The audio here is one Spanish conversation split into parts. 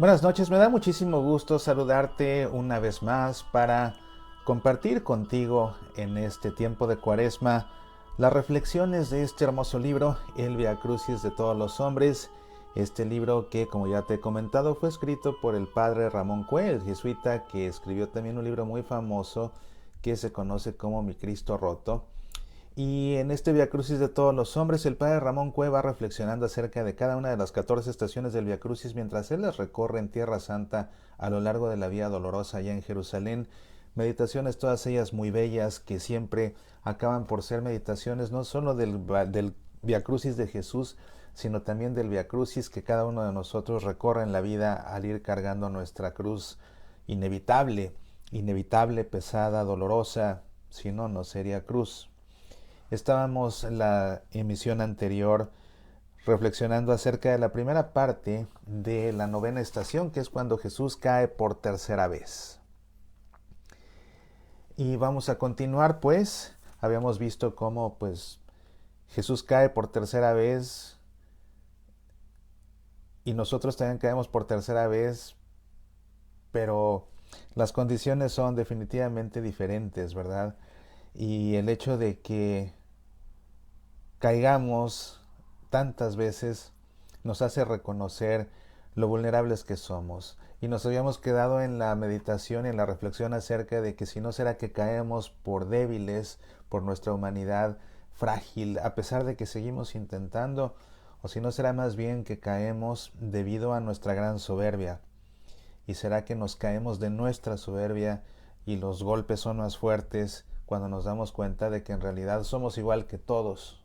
Buenas noches, me da muchísimo gusto saludarte una vez más para compartir contigo en este tiempo de Cuaresma las reflexiones de este hermoso libro, El Vía Crucis de todos los hombres. Este libro que, como ya te he comentado, fue escrito por el padre Ramón Cue, el jesuita que escribió también un libro muy famoso que se conoce como Mi Cristo Roto. Y en este Via Crucis de todos los hombres, el padre Ramón Cue va reflexionando acerca de cada una de las 14 estaciones del Via Crucis mientras él las recorre en Tierra Santa a lo largo de la Vía Dolorosa allá en Jerusalén. Meditaciones todas ellas muy bellas que siempre acaban por ser meditaciones no solo del Via Crucis de Jesús, sino también del Via Crucis que cada uno de nosotros recorre en la vida al ir cargando nuestra cruz inevitable, inevitable, pesada, dolorosa, si no, no sería cruz. Estábamos en la emisión anterior reflexionando acerca de la primera parte de la novena estación, que es cuando Jesús cae por tercera vez. Y vamos a continuar, pues, habíamos visto cómo, pues, Jesús cae por tercera vez y nosotros también caemos por tercera vez, pero las condiciones son definitivamente diferentes, ¿verdad? Y el hecho de que caigamos tantas veces nos hace reconocer lo vulnerables que somos. Y nos habíamos quedado en la meditación y en la reflexión acerca de que si no será que caemos por débiles, por nuestra humanidad frágil, a pesar de que seguimos intentando, o si no será más bien que caemos debido a nuestra gran soberbia. ¿Y será que nos caemos de nuestra soberbia y los golpes son más fuertes cuando nos damos cuenta de que en realidad somos igual que todos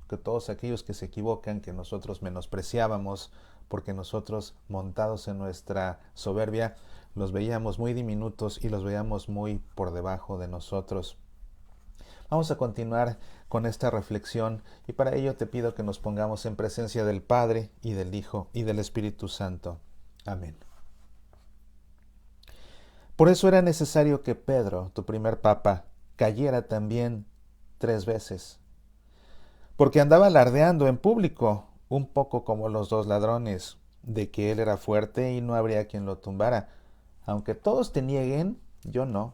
aquellos que se equivocan, que nosotros menospreciábamos, porque nosotros, montados en nuestra soberbia, los veíamos muy diminutos y los veíamos muy por debajo de nosotros? Vamos a continuar con esta reflexión y para ello te pido que nos pongamos en presencia del Padre y del Hijo y del Espíritu Santo. Amén. Por eso era necesario que Pedro, tu primer papa, cayera también 3 veces, porque andaba alardeando en público, un poco como los dos ladrones, de que él era fuerte y no habría quien lo tumbara. Aunque todos te nieguen, yo no.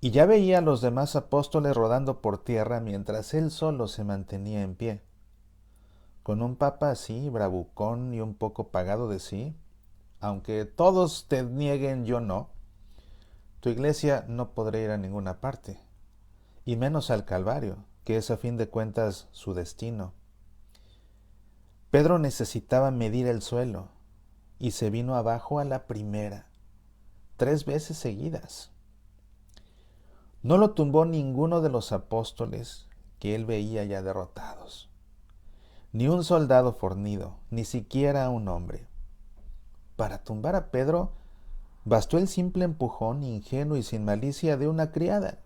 Y ya veía a los demás apóstoles rodando por tierra mientras él solo se mantenía en pie. Con un papa así, bravucón y un poco pagado de sí, aunque todos te nieguen, yo no, tu iglesia no podrá ir a ninguna parte, y menos al Calvario, que es a fin de cuentas su destino. Pedro necesitaba medir el suelo, y se vino abajo a la primera, 3 veces seguidas. No lo tumbó ninguno de los apóstoles que él veía ya derrotados, ni un soldado fornido, ni siquiera un hombre. Para tumbar a Pedro bastó el simple empujón ingenuo y sin malicia de una criada.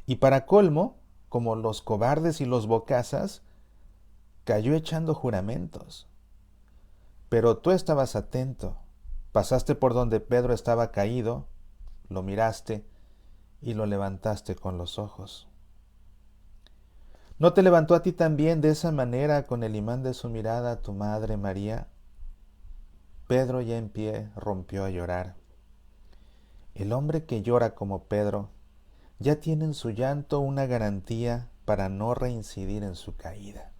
Y para colmo, como los cobardes y los bocazas, cayó echando juramentos. Pero tú estabas atento, pasaste por donde Pedro estaba caído, lo miraste y lo levantaste con los ojos. ¿No te levantó a ti también de esa manera con el imán de su mirada tu madre María? Pedro, ya en pie, rompió a llorar. El hombre que llora como Pedro ya tiene en su llanto una garantía para no reincidir en su caída.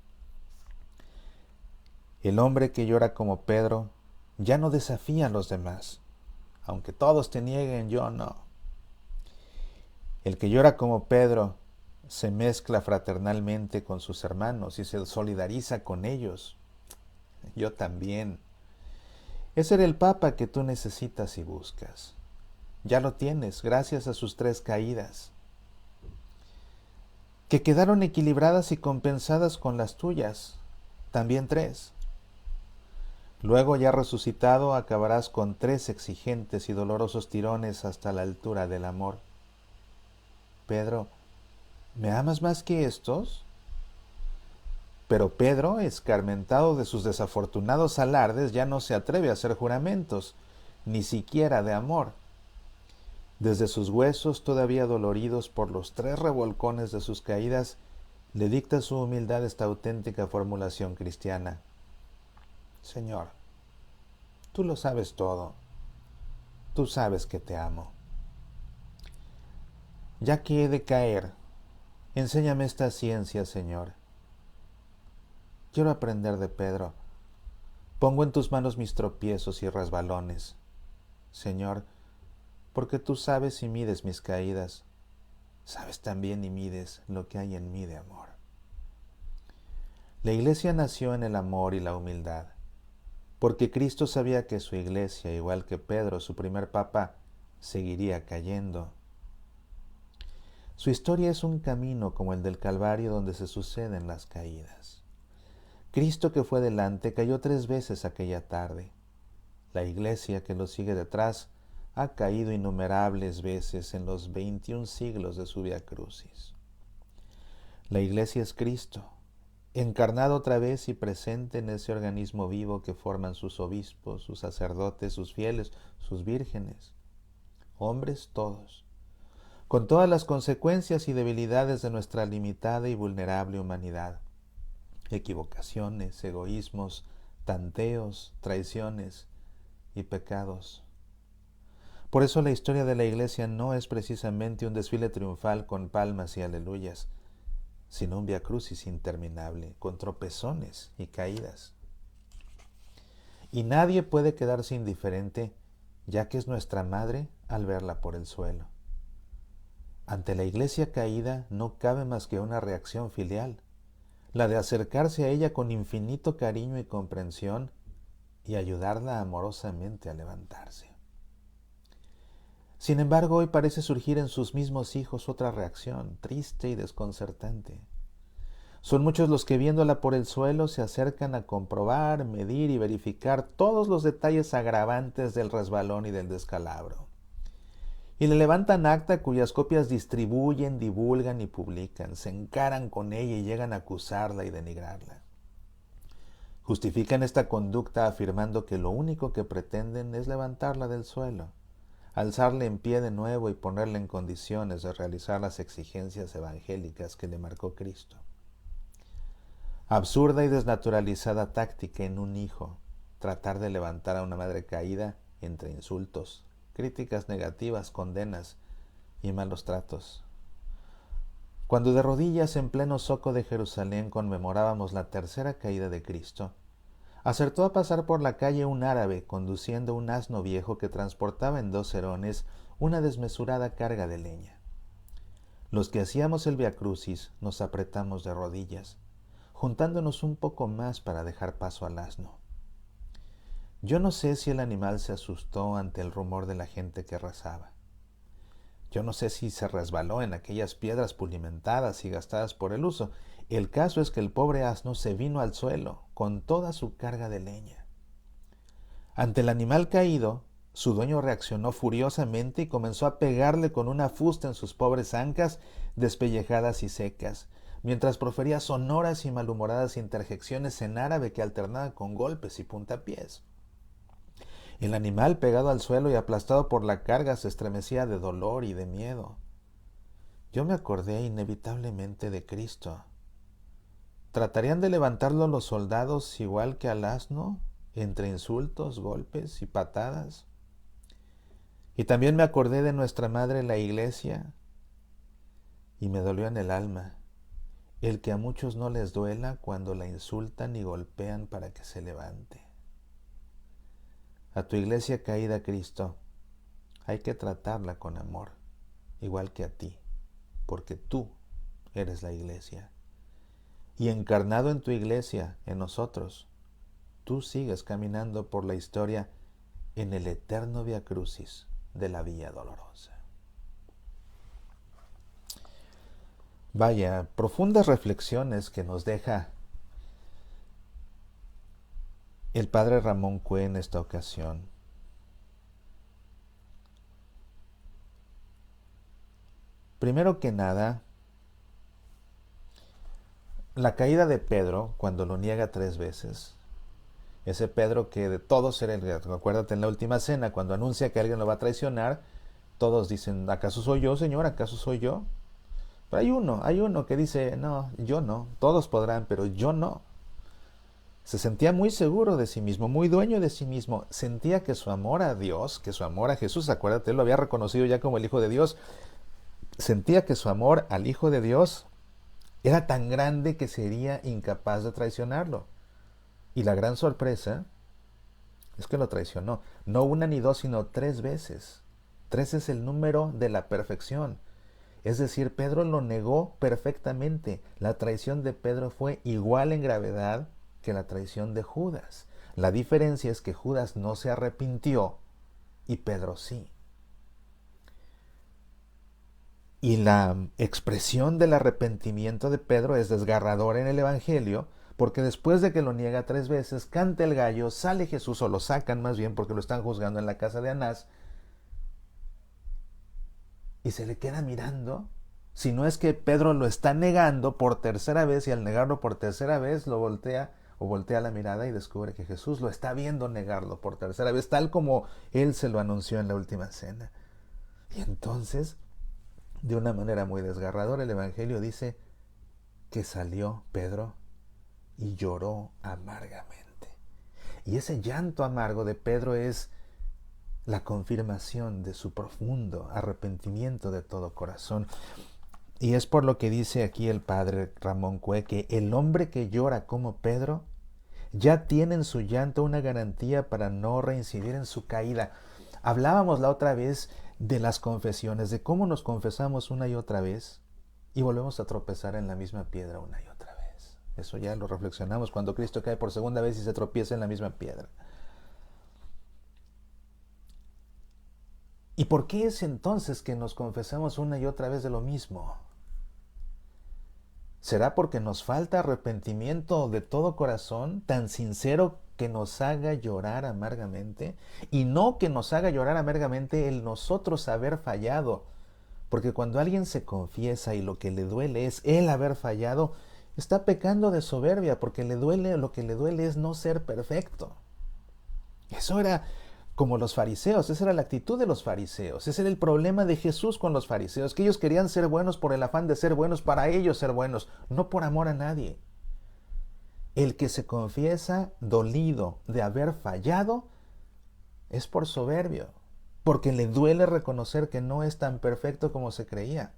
El hombre que llora como Pedro ya no desafía a los demás. Aunque todos te nieguen, yo no. El que llora como Pedro se mezcla fraternalmente con sus hermanos y se solidariza con ellos. Yo también. Ese era el Papa que tú necesitas y buscas. Ya lo tienes, gracias a sus 3 caídas, que quedaron equilibradas y compensadas con las tuyas, también 3. Luego, ya resucitado, acabarás con 3 exigentes y dolorosos tirones hasta la altura del amor. Pedro, ¿me amas más que estos? Pero Pedro, escarmentado de sus desafortunados alardes, ya no se atreve a hacer juramentos, ni siquiera de amor. Desde sus huesos, todavía doloridos por los 3 revolcones de sus caídas, le dicta su humildad esta auténtica formulación cristiana. Señor, Tú lo sabes todo. Tú sabes que te amo. Ya que he de caer, enséñame esta ciencia, Señor. Quiero aprender de Pedro. Pongo en tus manos mis tropiezos y resbalones, Señor, porque tú sabes y mides mis caídas. Sabes también y mides lo que hay en mí de amor. La iglesia nació en el amor y la humildad, porque Cristo sabía que su iglesia, igual que Pedro, su primer papa, seguiría cayendo. Su historia es un camino como el del Calvario donde se suceden las caídas. Cristo, que fue delante, cayó 3 veces aquella tarde. La iglesia, que lo sigue detrás, ha caído innumerables veces en los 21 siglos de su Vía Crucis. La iglesia es Cristo, encarnado otra vez y presente en ese organismo vivo que forman sus obispos, sus sacerdotes, sus fieles, sus vírgenes, hombres todos, con todas las consecuencias y debilidades de nuestra limitada y vulnerable humanidad, equivocaciones, egoísmos, tanteos, traiciones y pecados. Por eso la historia de la iglesia no es precisamente un desfile triunfal con palmas y aleluyas, sino un viacrucis interminable, con tropezones y caídas. Y nadie puede quedarse indiferente, ya que es nuestra madre al verla por el suelo. Ante la iglesia caída no cabe más que una reacción filial, la de acercarse a ella con infinito cariño y comprensión y ayudarla amorosamente a levantarse. Sin embargo, hoy parece surgir en sus mismos hijos otra reacción, triste y desconcertante. Son muchos los que viéndola por el suelo se acercan a comprobar, medir y verificar todos los detalles agravantes del resbalón y del descalabro. Y le levantan acta cuyas copias distribuyen, divulgan y publican, se encaran con ella y llegan a acusarla y denigrarla. Justifican esta conducta afirmando que lo único que pretenden es levantarla del suelo, alzarle en pie de nuevo y ponerle en condiciones de realizar las exigencias evangélicas que le marcó Cristo. Absurda y desnaturalizada táctica en un hijo, tratar de levantar a una madre caída entre insultos, críticas negativas, condenas y malos tratos. Cuando de rodillas en pleno zoco de Jerusalén conmemorábamos la tercera caída de Cristo, acertó a pasar por la calle un árabe conduciendo un asno viejo que transportaba en 2 serones una desmesurada carga de leña. Los que hacíamos el viacrucis nos apretamos de rodillas, juntándonos un poco más para dejar paso al asno. Yo no sé si el animal se asustó ante el rumor de la gente que rezaba. Yo no sé si se resbaló en aquellas piedras pulimentadas y gastadas por el uso. El caso es que el pobre asno se vino al suelo con toda su carga de leña. Ante el animal caído, su dueño reaccionó furiosamente y comenzó a pegarle con una fusta en sus pobres ancas despellejadas y secas, mientras profería sonoras y malhumoradas interjecciones en árabe que alternaban con golpes y puntapiés. El animal, pegado al suelo y aplastado por la carga, se estremecía de dolor y de miedo. Yo me acordé inevitablemente de Cristo. ¿Tratarían de levantarlo los soldados igual que al asno, entre insultos, golpes y patadas? Y también me acordé de nuestra madre la iglesia, y me dolió en el alma el que a muchos no les duela cuando la insultan y golpean para que se levante. A tu iglesia caída, Cristo, hay que tratarla con amor, igual que a ti, porque tú eres la iglesia. Y encarnado en tu iglesia, en nosotros, tú sigues caminando por la historia en el eterno Vía Crucis de la Vía Dolorosa. Vaya, profundas reflexiones que nos deja el padre Ramón Cue en esta ocasión. Primero que nada, la caída de Pedro, cuando lo niega 3 veces, ese Pedro que de todos era el gato. Acuérdate en la última cena, cuando anuncia que alguien lo va a traicionar, todos dicen, ¿acaso soy yo, Señor? ¿Acaso soy yo? Pero hay uno que dice, no, yo no. Todos podrán, pero yo no. Se sentía muy seguro de sí mismo, muy dueño de sí mismo. Sentía que su amor a Dios, que su amor a Jesús, acuérdate, él lo había reconocido ya como el Hijo de Dios. Sentía que su amor al Hijo de Dios era tan grande que sería incapaz de traicionarlo. Y la gran sorpresa es que lo traicionó. No una ni dos, sino tres veces. Tres es el número de la perfección. Es decir, Pedro lo negó perfectamente. La traición de Pedro fue igual en gravedad que la traición de Judas. La diferencia es que Judas no se arrepintió y Pedro sí. Y la expresión del arrepentimiento de Pedro es desgarradora en el Evangelio, porque después de que lo niega tres veces, canta el gallo, sale Jesús, o lo sacan más bien porque lo están juzgando en la casa de Anás, y se le queda mirando. Si no es que Pedro lo está negando por tercera vez y al negarlo por tercera vez lo voltea o voltea la mirada y descubre que Jesús lo está viendo negarlo por tercera vez, tal como él se lo anunció en la última cena. Y entonces, de una manera muy desgarradora, el Evangelio dice que salió Pedro y lloró amargamente. Y ese llanto amargo de Pedro es la confirmación de su profundo arrepentimiento de todo corazón. Y es por lo que dice aquí el padre Ramón Cue que el hombre que llora como Pedro ya tiene en su llanto una garantía para no reincidir en su caída. Hablábamos la otra vez de las confesiones, de cómo nos confesamos una y otra vez y volvemos a tropezar en la misma piedra una y otra vez. Eso ya lo reflexionamos cuando Cristo cae por segunda vez y se tropieza en la misma piedra. ¿Y por qué es entonces que nos confesamos una y otra vez de lo mismo? ¿Será porque nos falta arrepentimiento de todo corazón, tan sincero que nos haga llorar amargamente? Y no que nos haga llorar amargamente el nosotros haber fallado. Porque cuando alguien se confiesa y lo que le duele es él haber fallado, está pecando de soberbia, porque lo que le duele es no ser perfecto. Eso era como los fariseos, esa era la actitud de los fariseos, ese era el problema de Jesús con los fariseos, que ellos querían ser buenos por el afán de ser buenos para ellos ser buenos, no por amor a nadie. El que se confiesa dolido de haber fallado es por soberbio, porque le duele reconocer que no es tan perfecto como se creía.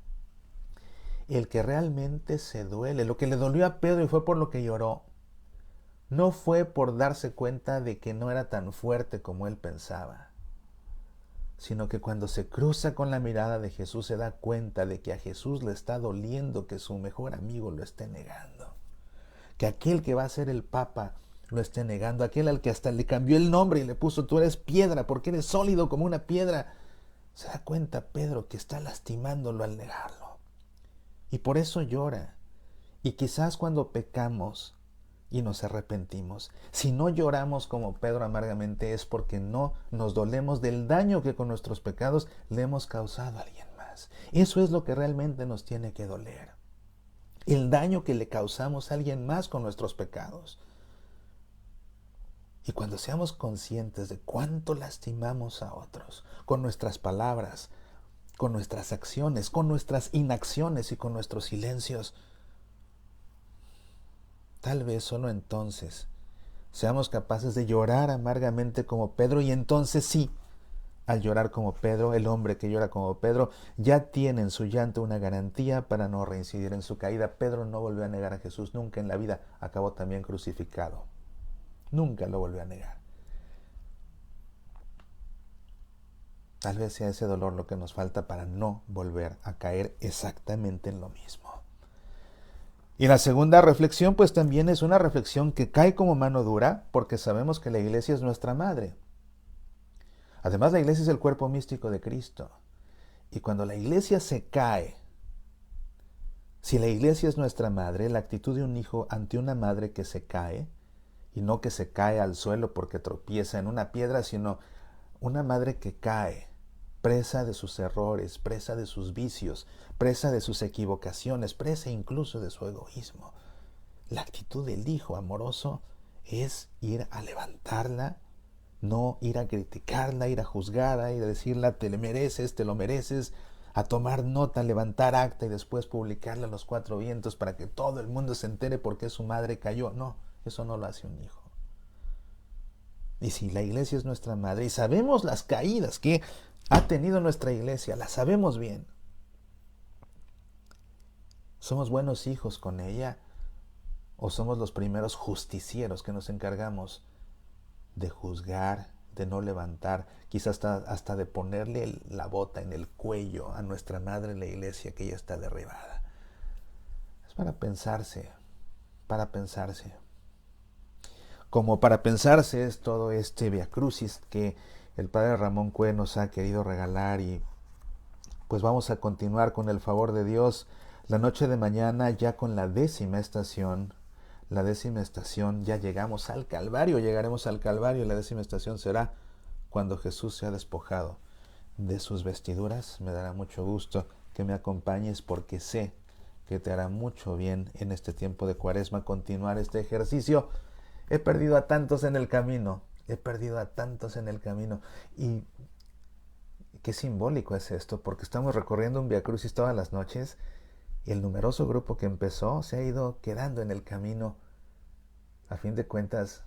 El que realmente se duele, lo que le dolió a Pedro y fue por lo que lloró, no fue por darse cuenta de que no era tan fuerte como él pensaba, sino que cuando se cruza con la mirada de Jesús se da cuenta de que a Jesús le está doliendo que su mejor amigo lo esté negando, que aquel que va a ser el Papa lo esté negando, aquel al que hasta le cambió el nombre y le puso tú eres piedra porque eres sólido como una piedra. Se da cuenta Pedro que está lastimándolo al negarlo y por eso llora. Y quizás cuando pecamos y nos arrepentimos, si no lloramos como Pedro amargamente es porque no nos dolemos del daño que con nuestros pecados le hemos causado a alguien más. Eso es lo que realmente nos tiene que doler, el daño que le causamos a alguien más con nuestros pecados. Y cuando seamos conscientes de cuánto lastimamos a otros con nuestras palabras, con nuestras acciones, con nuestras inacciones y con nuestros silencios, tal vez solo entonces seamos capaces de llorar amargamente como Pedro, y entonces sí, al llorar como Pedro, el hombre que llora como Pedro ya tiene en su llanto una garantía para no reincidir en su caída. Pedro no volvió a negar a Jesús nunca en la vida, acabó también crucificado. Nunca lo volvió a negar. Tal vez sea ese dolor lo que nos falta para no volver a caer exactamente en lo mismo. Y la segunda reflexión pues también es una reflexión que cae como mano dura porque sabemos que la iglesia es nuestra madre. Además la iglesia es el cuerpo místico de Cristo. Y cuando la iglesia se cae, si la iglesia es nuestra madre, la actitud de un hijo ante una madre que se cae, y no que se cae al suelo porque tropieza en una piedra, sino una madre que cae, presa de sus errores, presa de sus vicios, presa de sus equivocaciones, presa incluso de su egoísmo. La actitud del hijo amoroso es ir a levantarla, no ir a criticarla, ir a juzgarla, ir a decirla te le mereces, te lo mereces, a tomar nota, levantar acta y después publicarla a los cuatro vientos para que todo el mundo se entere por qué su madre cayó. No, Eso no lo hace un hijo. Y si la iglesia es nuestra madre y sabemos las caídas que ha tenido nuestra iglesia, las sabemos bien, ¿somos buenos hijos con ella o somos los primeros justicieros que nos encargamos de juzgar, de no levantar, quizás hasta de ponerle la bota en el cuello a nuestra madre en la iglesia que ya está derribada? Es para pensarse, para pensarse. Como para pensarse es todo este Via Crucis que el padre Ramón Cue nos ha querido regalar, y pues vamos a continuar con el favor de Dios la noche de mañana ya con la 10ª estación. La 10ª estación, ya llegamos al Calvario, llegaremos al Calvario. La 10ª estación será cuando Jesús sea despojado de sus vestiduras. Me dará mucho gusto que me acompañes, porque sé que te hará mucho bien en este tiempo de Cuaresma continuar este ejercicio. He perdido a tantos en el camino, y qué simbólico es esto, porque estamos recorriendo un Via Crucis todas las noches y el numeroso grupo que empezó se ha ido quedando en el camino. A fin de cuentas,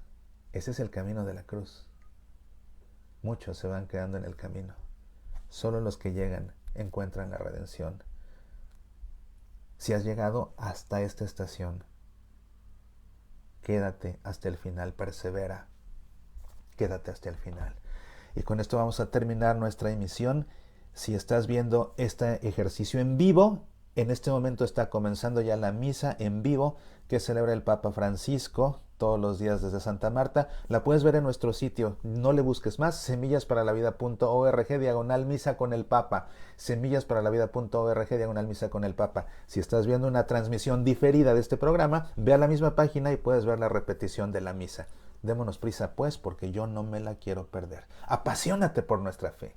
ese es el camino de la cruz. Muchos se van quedando en el camino. Solo los que llegan encuentran la redención. Si has llegado hasta esta estación, quédate hasta el final, persevera, quédate hasta el final. Y con esto vamos a terminar nuestra emisión. Si estás viendo este ejercicio en vivo, en este momento está comenzando ya la misa en vivo que celebra el Papa Francisco todos los días desde Santa Marta. La puedes ver en nuestro sitio, no le busques más, semillasparalavida.org/misa con el Papa, semillasparalavida.org/misa con el Papa. Si estás viendo una transmisión diferida de este programa, ve a la misma página y puedes ver la repetición de la misa. Démonos prisa pues, porque yo no me la quiero perder. Apasionate por nuestra fe.